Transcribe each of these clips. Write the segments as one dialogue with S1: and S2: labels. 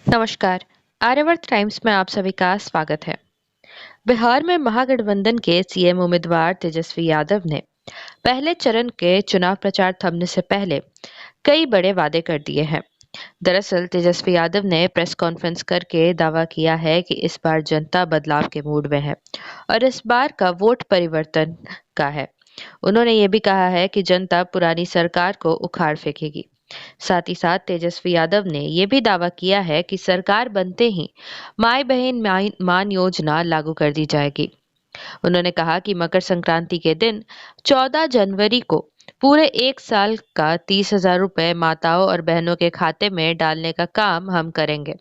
S1: नमस्कार। आर्यवर्त टाइम्स में आप सभी का स्वागत है। बिहार में महागठबंधन के सीएम उम्मीदवार तेजस्वी यादव ने पहले चरण के चुनाव प्रचार थमने से पहले कई बड़े वादे कर दिए हैं। दरअसल तेजस्वी यादव ने प्रेस कॉन्फ्रेंस करके दावा किया है कि इस बार जनता बदलाव के मूड में है और इस बार का वोट परिवर्तन का है। उन्होंने ये भी कहा है कि जनता पुरानी सरकार को उखाड़ फेंकेगी। साथ ही साथ तेजस्वी यादव ने ये भी दावा किया है कि सरकार बनते ही माई बहन मान योजना लागू कर दी जाएगी। उन्होंने कहा कि मकर संक्रांति के दिन 14 जनवरी को पूरे एक साल का 30,000 रुपए माताओं और बहनों के खाते में डालने का काम हम करेंगे।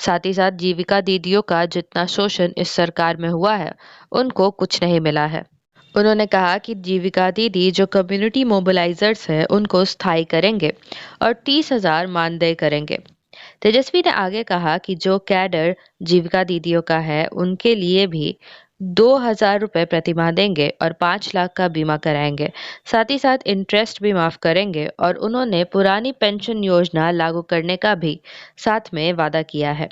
S1: साथ ही साथ जीविका दीदियों का जितना शोषण इस सरकार में हुआ है, उनको कुछ नहीं मिला है। उन्होंने कहा कि जीविका दीदी जो कम्युनिटी मोबिलाइजर्स हैं उनको स्थायी करेंगे और 30,000 मानदेय करेंगे। तेजस्वी ने आगे कहा कि जो कैडर जीविका दीदियों का है उनके लिए भी 2,000 रुपए प्रतिमाह देंगे और 5 लाख का बीमा कराएंगे। साथ ही साथ इंटरेस्ट भी माफ करेंगे और उन्होंने पुरानी पेंशन योजना लागू करने का भी साथ में वादा किया है।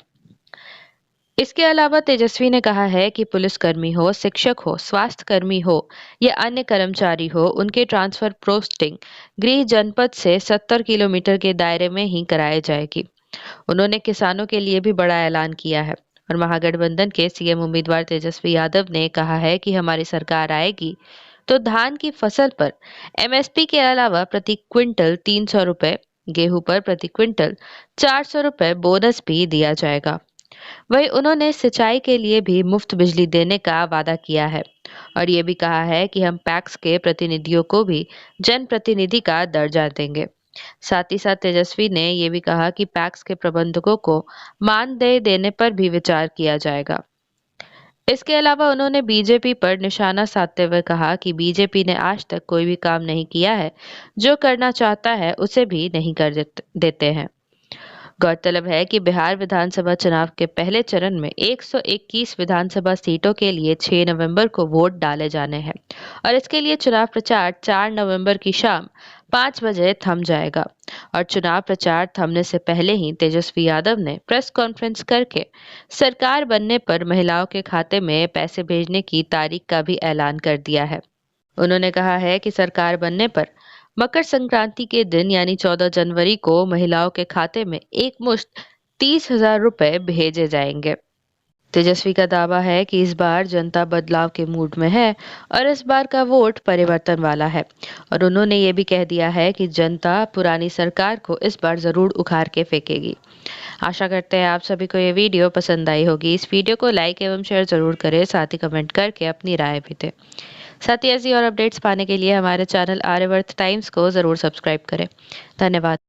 S1: इसके अलावा तेजस्वी ने कहा है कि पुलिसकर्मी हो, शिक्षक हो, स्वास्थ्य कर्मी हो या अन्य कर्मचारी हो, उनके ट्रांसफर पोस्टिंग गृह जनपद से 70 किलोमीटर के दायरे में ही कराई जाएगी। उन्होंने किसानों के लिए भी बड़ा ऐलान किया है और महागठबंधन के सीएम उम्मीदवार तेजस्वी यादव ने कहा है कि हमारी सरकार आएगी तो धान की फसल पर एमएसपी के अलावा प्रति क्विंटल 300 रुपए, गेहूं पर प्रति क्विंटल 400 रुपए बोनस भी दिया जाएगा। वहीं उन्होंने सिंचाई के लिए भी मुफ्त बिजली देने का वादा किया है और ये भी कहा है कि हम पैक्स के प्रतिनिधियों को भी जनप्रतिनिधि का दर्जा देंगे। साथ ही साथ तेजस्वी ने ये भी कहा कि पैक्स के प्रबंधकों को मानदेय देने पर भी विचार किया जाएगा। इसके अलावा उन्होंने बीजेपी पर निशाना साधते हुए कहा कि बीजेपी ने आज तक कोई भी काम नहीं किया है, जो करना चाहता है उसे भी नहीं कर देते हैं। गौरतलब है कि बिहार विधानसभा चुनाव के पहले चरण में 121 विधानसभा सीटों के लिए 6 नवंबर को वोट डाले जाने हैं और इसके लिए चुनाव प्रचार 4 नवंबर की शाम 5 बजे थम जाएगा। और चुनाव प्रचार थमने से पहले ही तेजस्वी यादव ने प्रेस कॉन्फ्रेंस करके सरकार बनने पर महिलाओं के खाते में पैसे भेजने की तारीख का भी ऐलान कर दिया है। उन्होंने कहा है कि सरकार बनने पर मकर संक्रांति के दिन यानी 14 जनवरी को महिलाओं के खाते में एक मुश्त 30,000 रुपए भेजे जाएंगे। तेजस्वी का दावा है कि इस बार जनता बदलाव के मूड में है और इस बार का वोट परिवर्तन वाला है और उन्होंने ये भी कह दिया है कि जनता पुरानी सरकार को इस बार जरूर उखाड़ के फेंकेगी। आशा करते हैं आप सभी को ये वीडियो पसंद आई होगी। इस वीडियो को लाइक एवं शेयर जरूर करें, साथ ही कमेंट करके अपनी राय भी दें। साथ ही ऐसी और अपडेट्स पाने के लिए हमारे चैनल आर्यवर्त टाइम्स को ज़रूर सब्सक्राइब करें। धन्यवाद।